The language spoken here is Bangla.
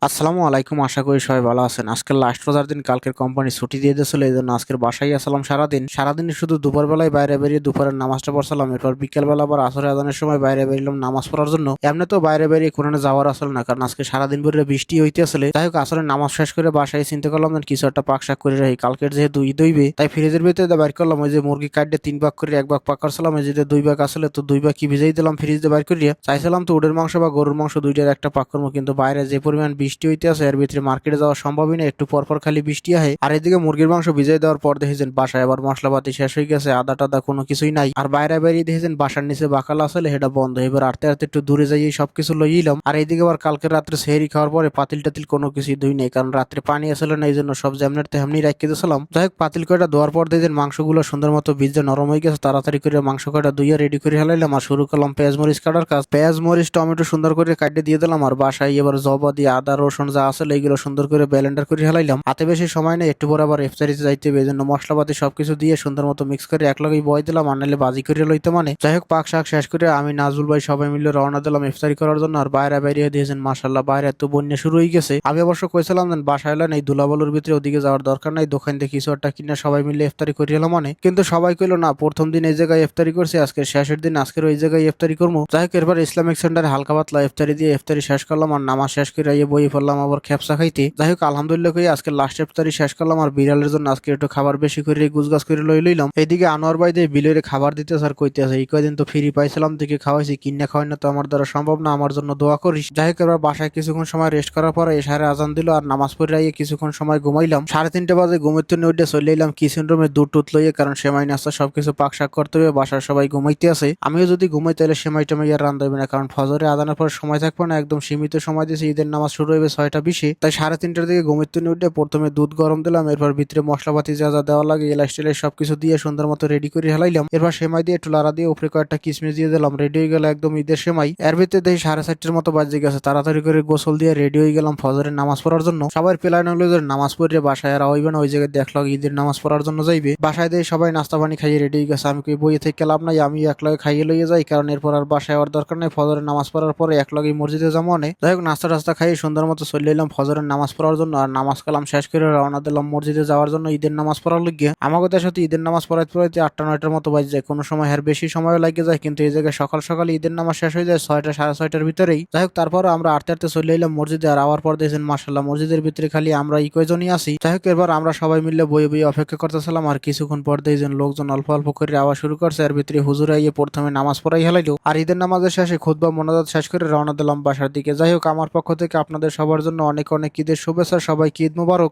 আসসালামু আলাইকুম, আশা করি সবাই ভালো আছেন। আজকের লাস্ট রোজার দিন, কালকের কোম্পানি ছুটি দিয়ে দিয়েছিল, এই জন্য আজকের বাসায় আসলাম। সারাদিন শুধু দুপুর বেলায় বাইরে বেরিয়ে দুপুরের নামাজটা পড়ছিলাম। এরপর বিকেল বেলা আবার আসরের আজানের সময় বাইরে বেরিলাম নামাজ পড়ার জন্য। এমনি তো বাইরে বেরিয়ে কোরআনে যাওয়ার আসলে না, কারণ আজকে সারাদিন ভরে বৃষ্টি হইতে আসলে। যাই হোক, আসলে নামাজ শেষ করে বাসায় চিন্তা করলাম যে কিছু একটা পাক শাক করে রাখি, কালকের যেহেতু ঈদ হইবে, তাই ফ্রিজের ভিতরে বাইর করলাম। ওই যে মুরগি কাটে 3 ভাগ করে 1 ভাগ পাক করছিলাম, এই যে 2 ভাগ আসলে, তো 2 ভাগ কি ভিজাই দিলাম ফ্রিজ দিয়ে বাইর করিয়া। চাইছিলাম তো উটের মাংস বা গরুর মাংস দুইটার একটা পাক করবো, কিন্তু বাইরে যে পরিমাণ বৃষ্টি হইতে আছে এর ভিতরে মার্কেটে যাওয়া সম্ভবই না, একটু পরপর খালি বৃষ্টি আহে। আর এদিকে মুরগির মাংস ভিজাই দেওয়ার পর দেখেছেন বাসায় আবার মশলাপাতি শেষ হয়ে গেছে, আদা টাদা কোনো কিছুই নাই। আর বাইরে বেরিয়ে দেখেছেন বাসার নিচে বাকাল আসলে, সেটা বন্ধ। এবার আরতে আরতে একটু দূরে যাই সবকিছু লইলাম। আর এইদিকে আবার কালকে রাত্রে সেহরি খাওয়ার পরে পাতিল টাতিল কোনো কিছুই ধুই নেই, কারণ রাত্রে পানি আসলে না, এই জন্য সব যেমনের তেমনি রাখিয়ে দিয়েছিলাম। যাই হোক, পাতিল কয়টা ধোয়ার পর দেখেন মাংসগুলো সুন্দর মতো ভিজে নরম হয়ে গেছে। তাড়াতাড়ি করে মাংস কয়টা ধুইয়া রেডি করে হেলাইলাম আর শুরু করলাম পেঁয়াজ মরিচ কাটার কাজ। পেঁয়াজ মরিচ টমেটো সুন্দর করে কাটিয়ে দিয়ে দিলাম। আর বাসায় এবার জবা দিয়ে আদা রসুন যা আসলে এইগুলো সুন্দর করে ব্লেন্ডার করে হেলাইলাম। হাতে বেশি সময় নেই, একটু পরে আবার ইফতারিতে যাইতে হবে, এই জন্য মশলাপাতি সবকিছু দিয়ে সুন্দর মতো মিক্স করে একলগেই বয় দিলাম, আর নাহলে বাজি করে লইতে মানে। যাই হোক, পাক শাক শেষ করে আমি নাজুল ভাই সবাই মিলে রওনা দিলাম ইফতারি করার জন্য। আর বাইরে বাইরে দিয়েছেন মাশাল্লাহ, বাইরে এত বন্যা শুরু হয়ে গেছে। আমি অবশ্য কইছিলাম যে বাসায় এলেন এই ধুলাবালুর ভিতরে ওদিকে যাওয়ার দরকার নাই, দোকান থেকে কিছু একটা কিনে সবাই মিলে ইফতারি করে এলাম মানে। কিন্তু সবাই কইলো না, প্রথম দিন এই জায়গায় ইফতারি করছি, আজকে শেষের দিন আজকের ওই জায়গায় ইফতারি করবো। যাই হোক, এরপর ইসলামিক সেন্টারে হালকা পাতলা ইফতারি দিয়ে ইফতারি শেষ করলাম। আর নামাজ শেষ করে বই পড়লাম আবার খেপসা খাইতে। যাই হোক, আলহামদুলিল্লাহ কই আজকে লাস্ট ইফতারি শেষ করলাম। আর বিড়ালের জন্য আজকে একটু খাবার বেশি করে গুছগাছ করে লইলাম। এইদিকে আনোয়ার ভাই দিয়ে বিলের খাবার দিতে স্যার কইতে আছে, এই কয়দিন তো ফ্রি পাইছিলাম থেকে খাওয়াইছি, কিনে খাওয়াই না তো আমার দ্বারা সম্ভব না, আমার জন্য দোয়া করিস। যাই হোক, এবার বাসায় কিছুক্ষণ সময় রেস্ট করার পরে এশারে আজান দিল আর নামাজ পড়ে আইয়ে কিছুক্ষণ সময় ঘুমাইলাম। 3:30 বাজে ঘুমের তো উঠে চলে এলাম কিচেন রুমে দুধ টুত লইয়ে, কারণ সেমাই নাস্তা সবকিছু পাক শাক করতে হবে, বাসার সবাই ঘুমাইতে আছে। আমিও যদি ঘুমাই তাহলে সেমাই টামাই আর রান্ধা হবে না, কারণ ফজরে আজানের পর সময় থাকবে না, একদম সীমিত সময় দিয়েছে। ঈদের নামাজ শুরু হবে 6টা 20-এ, তাই 3:30টার দিকে ঘুমের তো উঠে প্রথমে দুধ গরম দিলাম, এরপর ভিতরে মশলাপাতি যা যা দেওয়া লাগে এলাচ টেলাচ সবকিছু দিয়ে সুন্দর মতো রেডি করে হেলাইলাম। এরপর সেমাই দিয়ে একটু লাড়া দিয়ে উপরে কয়েকটা কিশমিশ দিয়ে দিলাম, রেডি হয়ে গেল একদম ঈদের সেমাই। এর ভিতরে দেখি 4:30টার মতো বাজে গেছে, তাড়াতাড়ি করে গোসল দিয়ে রেডি হয়ে গেলাম ফজরের নামাজ পড়ার জন্য। সবাই প্ল্যান হলো যে নামাজ পড়ে বাসায় আর হইবে না, ওই জায়গায় দেখলো ঈদের নামাজ পড়ার জন্য যাইবে। বাসায় দিয়ে সবাই নাস্তা পানি খাইয়ে রেডি হয়ে গেছে। আমি কই বইয়ে থেকে লাভ নাই, আমি একলগে খাইয়ে লইয়ে যাই, কারণ এরপর আর বাসায় হওয়ার দরকার নেই, ফজরের নামাজ পড়ার পরে একলগে মসজিদে যাবো অনেক। যাই হোক, নাস্তা টাস্তা খাইয়ে সুন্দর মতো চলে এলাম ফজরের নামাজ পড়ার জন্য। আর নামাজ কালাম শেষ করে রওনা দিলাম মসজিদে যাওয়ার জন্য ঈদের নামাজ পড়ার লিগে। আমাকে সাথে ঈদের নামাজ পড়াইতে পড়াইতে 8টা 9টার মতো বাজে যায়, কোনো সময় এর বেশি সময় লাগে যায়, কিন্তু এই জায়গায় সকাল সকাল ঈদের নামাজ শেষ হয়ে যায় 6টা 6:30টার ভিতরেই। যাই হোক, তারপর আমরা আটতে আটতে চলে এলাম মসজিদে। আর আওয়ার পর দেখছেন মাশাল্লাহ মসজিদের ভিতরে খালি আমরা কয়জনই আছি। যাই হোক, এবার আমরা সবাই মিলে বইয়ে বইয়ে অপেক্ষা করতেছিলাম। আর কিছুক্ষণ পর দেখছেন লোকজন অল্প অল্প করে আওয়াজ শুরু করছে, এর ভিতরে হুজুর আইয়ে প্রথমে নামাজ পড়াই হেলাইলো। আর ঈদের নামাজের শেষে খুতবা মোনাজাত শেষ করে রওনা দিলাম বাসার দিকে। যাই হোক, আমার পক্ষ থেকে আপনাদের সবার জন্য অনেক অনেক ঈদের শুভেচ্ছা, সবাইকে ঈদ মুবারক।